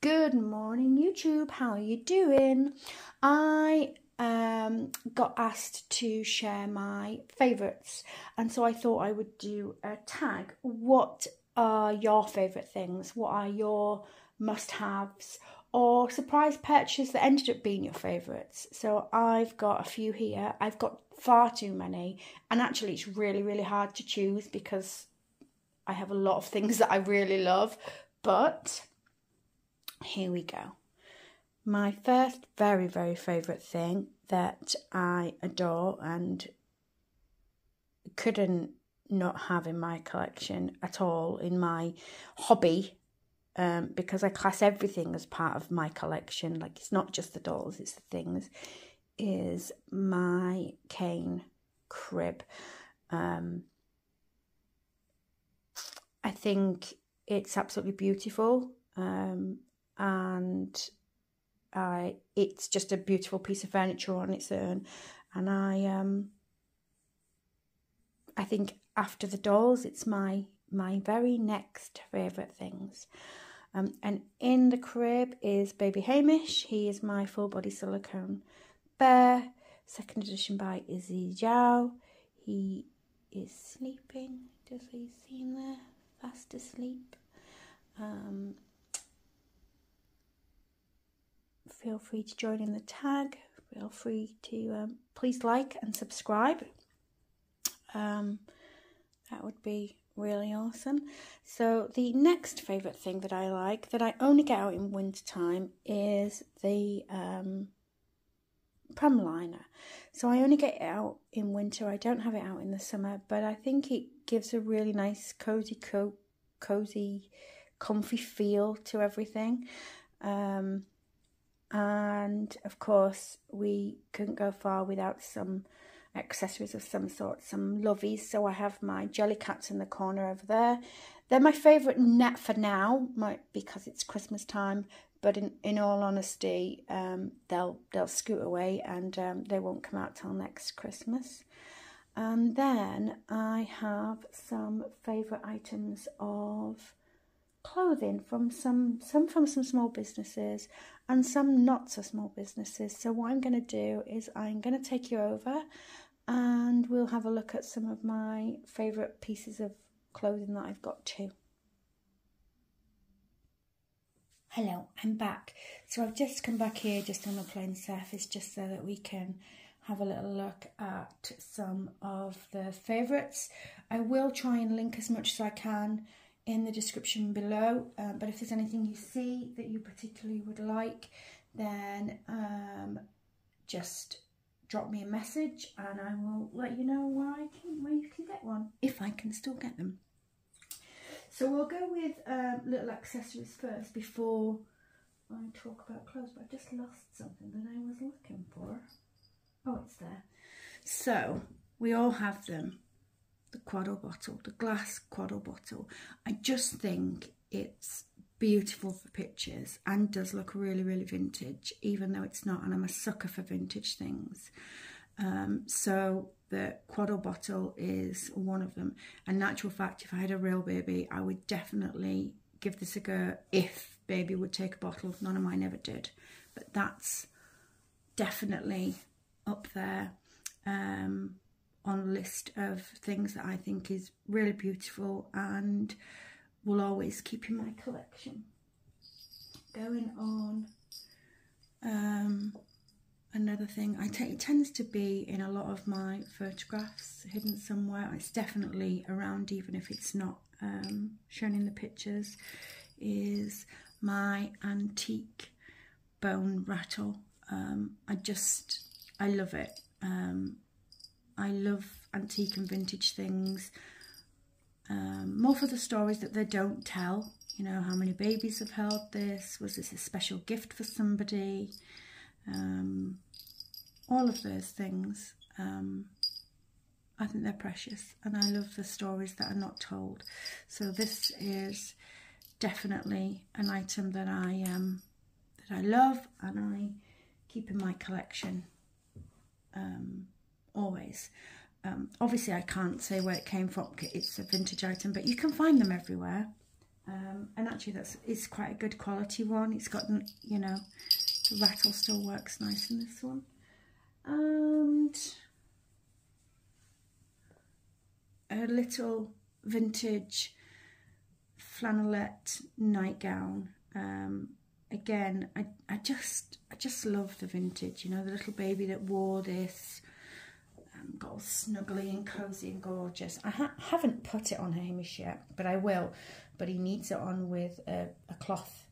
Good morning, YouTube. How are you doing? I got asked to share my favourites, and so I thought I would do a tag. What are your favourite things? What are your must-haves or surprise purchases that ended up being your favourites? So I've got a few here. I've got far too many, and actually it's really hard to choose because I have a lot of things that I really love, but here we go. My first very favourite thing that I adore and couldn't not have in my collection at all, in my hobby, because I class everything as part of my collection, like it's not just the dolls, it's the things, is my cane crib. I think it's absolutely beautiful. And it's just a beautiful piece of furniture on its own, and I think after the dolls it's my very next favourite things. And in the crib is baby Hamish. He is my full body silicone bear, second edition by Izzy Zhao. He is sleeping, does he seem there, fast asleep. Feel free to join in the tag. Feel free to please like and subscribe. That would be really awesome. So the next favourite thing that I like, that I only get out in winter time, is the pram liner. So I only get it out in winter. I don't have it out in the summer, but I think it gives a really nice cozy, comfy feel to everything. And of course we couldn't go far without some accessories of some sort, some lovies. So I have my jelly cats in the corner over there. They're my favourite net for now, because it's Christmas time, but in all honesty, they'll scoot away and they won't come out till next Christmas. And then I have some favourite items of clothing from some from some small businesses and some not so small businesses. So what I'm going to do is I'm going to take you over and we'll have a look at some of my favourite pieces of clothing that I've got too. Hello, I'm back. So I've just come back here just on a plain surface just so that we can have a little look at some of the favourites. I will try and link as much as I can in the description below, but if there's anything you see that you particularly would like, then just drop me a message and I will let you know where you can get one, if I can still get them. So we'll go with little accessories first before I talk about clothes, but I just lost something that I was looking for. Oh, it's there. So we all have them. The Quaddle bottle, the glass Quaddle bottle. I just think it's beautiful for pictures and does look really vintage, even though it's not, and I'm a sucker for vintage things. So the Quaddle bottle is one of them. And in actual fact, if I had a real baby, I would definitely give this a go if baby would take a bottle. None of mine ever did, but that's definitely up there on a list of things that I think is really beautiful and will always keep in my collection. Going on, another thing, it tends to be in a lot of my photographs, hidden somewhere. It's definitely around, even if it's not shown in the pictures, is my antique bone rattle. I love it. I love antique and vintage things, more for the stories that they don't tell. You know, how many babies have held this? Was this a special gift for somebody? All of those things. I think they're precious, and I love the stories that are not told. So this is definitely an item that I love and I keep in my collection. Always. Obviously I can't say where it came from, it's a vintage item, but you can find them everywhere. And actually it's quite a good quality one. It's got, you know, the rattle still works nice in this one. And a little vintage flannelette nightgown. Again, I just love the vintage, you know, the little baby that wore this. Got all snuggly and cozy and gorgeous. I haven't put it on Hamish yet, but I will. But he needs it on with a cloth,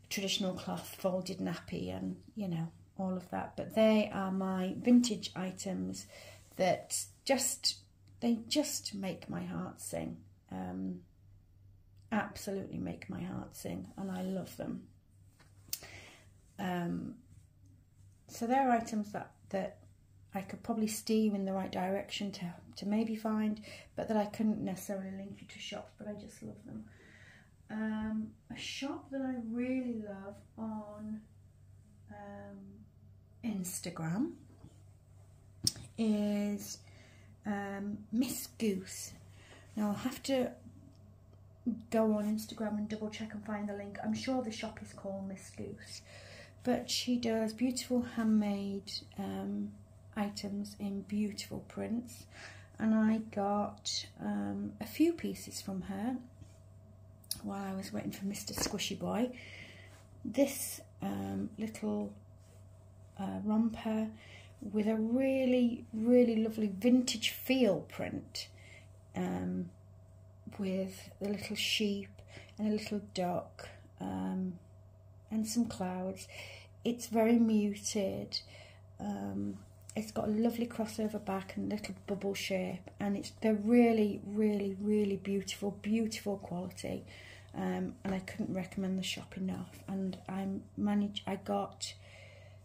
traditional cloth folded nappy, and you know, all of that. But they are my vintage items that they just make my heart sing. Absolutely make my heart sing, and I love them. So they're items that I could probably steer you in the right direction to maybe find, but that I couldn't necessarily link you to shops, but I just love them. A shop that I really love on Instagram is Miss Goose. Now I'll have to go on Instagram and double check and find the link. I'm sure the shop is called Miss Goose, but she does beautiful handmade items in beautiful prints, and I got a few pieces from her while I was waiting for Mr. Squishy Boy. This little romper with a really lovely vintage feel print, with a little sheep and a little duck, and some clouds. It's very muted. It's got a lovely crossover back and little bubble shape, and they're really beautiful quality, and I couldn't recommend the shop enough. And I got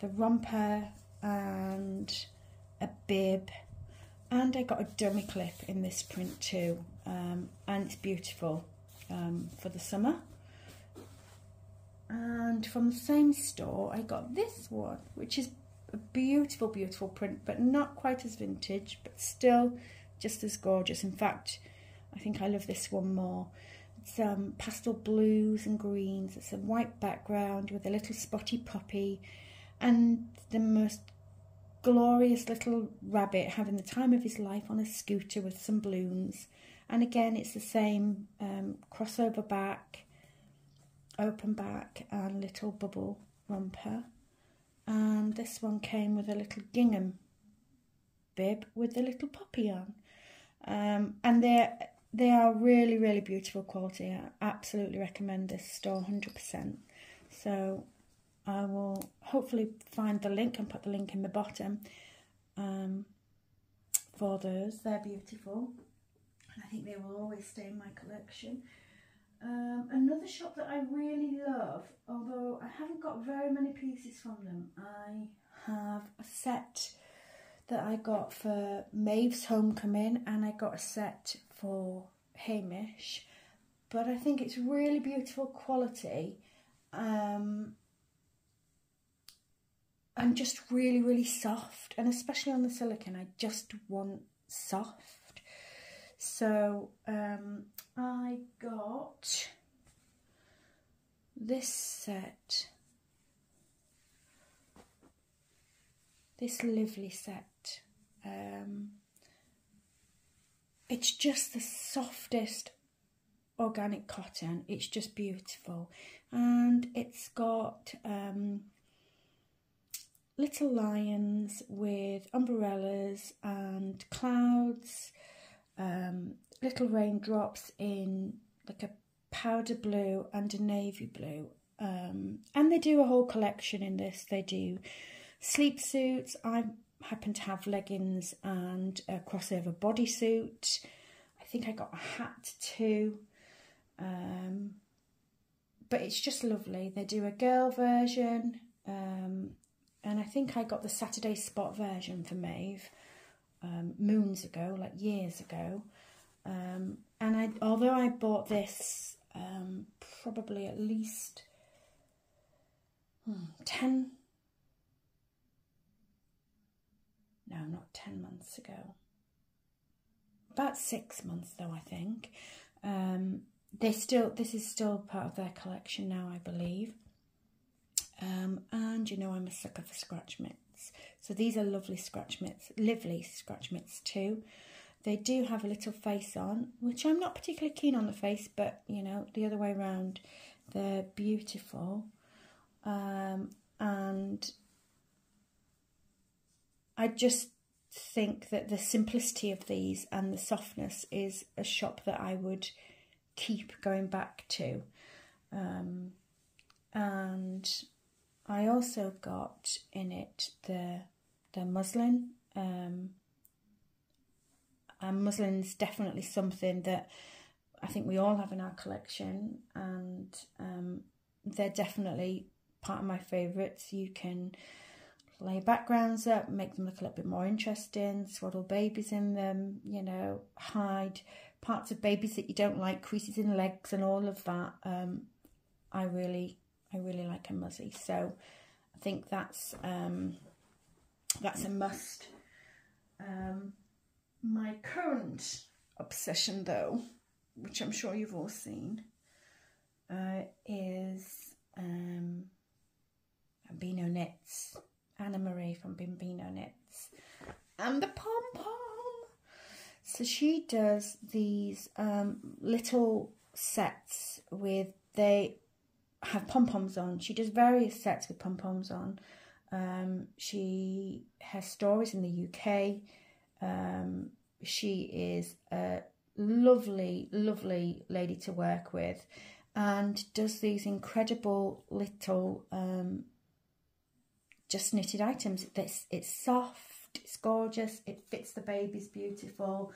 the romper and a bib, and I got a dummy clip in this print too, and it's beautiful for the summer. And from the same store I got this one, which is a beautiful print, but not quite as vintage, but still just as gorgeous. In fact, I think I love this one more. It's pastel blues and greens. It's a white background with a little spotty puppy and the most glorious little rabbit having the time of his life on a scooter with some balloons. And again, it's the same crossover back, open back, and little bubble romper. And this one came with a little gingham bib with the little puppy on. And they are really beautiful quality. I absolutely recommend this store 100%. So I will hopefully find the link and put the link in the bottom for those. They're beautiful, and I think they will always stay in my collection. Another shop that I really love, although I haven't got very many pieces from them, I have a set that I got for Maeve's homecoming, and I got a set for Hamish, but I think it's really beautiful quality, and just really soft, and especially on the silicone, I just want soft. So I got this set, this lovely set. It's just the softest organic cotton. It's just beautiful, and it's got little lions with umbrellas and clouds, little raindrops in like a powder blue and a navy blue, and they do a whole collection in this. They do sleep suits. I happen to have leggings and a crossover bodysuit. I think I got a hat too, but it's just lovely. They do a girl version, and I think I got the Saturday Spot version for Maeve moons ago, like years ago. And although I bought this probably at least 10 months ago, about 6 months though, I think, this is still part of their collection now, I believe. And you know I'm a sucker for scratch mitts. So these are lovely scratch mitts too. They do have a little face on, which I'm not particularly keen on the face, but you know, the other way around, they're beautiful. And I just think that the simplicity of these and the softness is a shop that I would keep going back to. And I also got in it the muslin. And muslin's definitely something that I think we all have in our collection, and they're definitely part of my favourites. You can lay backgrounds up, make them look a little bit more interesting, swaddle babies in them, you know, hide parts of babies that you don't like, creases in legs and all of that. I really like a muzzy, so I think that's a must. My current obsession, though, which I'm sure you've all seen, is Bambino Knits. Anna Marie from Bambino Knits. And the Pompom. So she does these little sets with, they have pom-poms on. She does various sets with pom-poms on. She has stories in the UK. She is a lovely, lovely lady to work with, and does these incredible little just knitted items. It's soft, it's gorgeous, it fits the babies beautiful,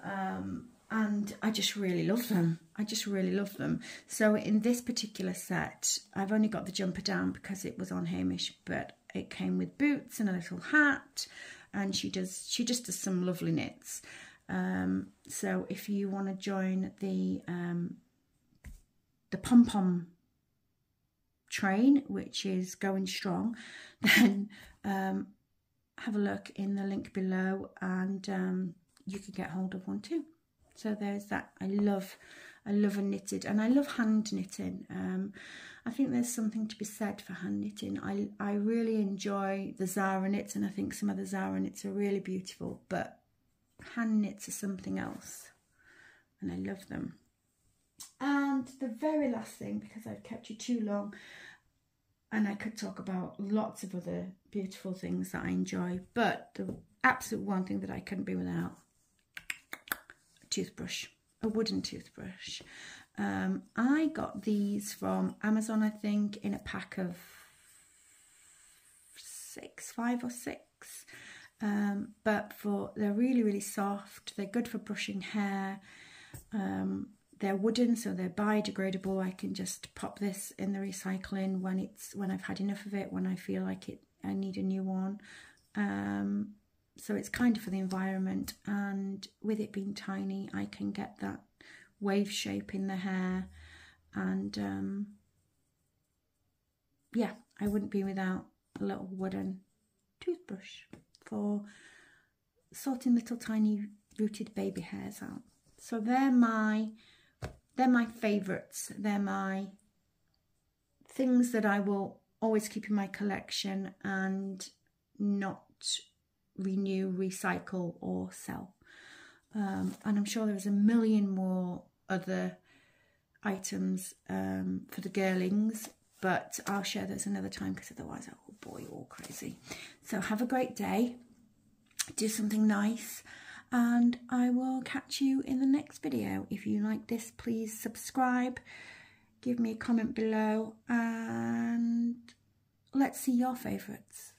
and I just really love them. I just really love them. So in this particular set, I've only got the jumper down because it was on Hamish, but it came with boots and a little hat, and she just does some lovely knits. So if you want to join the pom-pom train, which is going strong, then have a look in the link below, and you can get hold of one too. So there's that. I love a knitted, and I love hand knitting. I think there's something to be said for hand knitting. I really enjoy the Zara knits, and I think some of the Zara knits are really beautiful, but hand knits are something else, and I love them. And the very last thing, because I've kept you too long, and I could talk about lots of other beautiful things that I enjoy, but the absolute one thing that I couldn't be without, a toothbrush, a wooden toothbrush. I got these from Amazon, I think, in a pack of 5 or 6. But they're really, really soft. They're good for brushing hair. They're wooden, so they're biodegradable. I can just pop this in the recycling when I've had enough of it, when I feel like I need a new one. So it's kind of for the environment, and with it being tiny, I can get that wave shape in the hair, and yeah, I wouldn't be without a little wooden toothbrush for sorting little tiny rooted baby hairs out. So they're my favourites. They're my things that I will always keep in my collection and not renew, recycle or sell. And I'm sure there's a million more other items for the girlings, but I'll share those another time, because otherwise I will bore you all crazy. So have a great day, do something nice, and I will catch you in the next video. If you like this, please subscribe, give me a comment below, and let's see your favourites.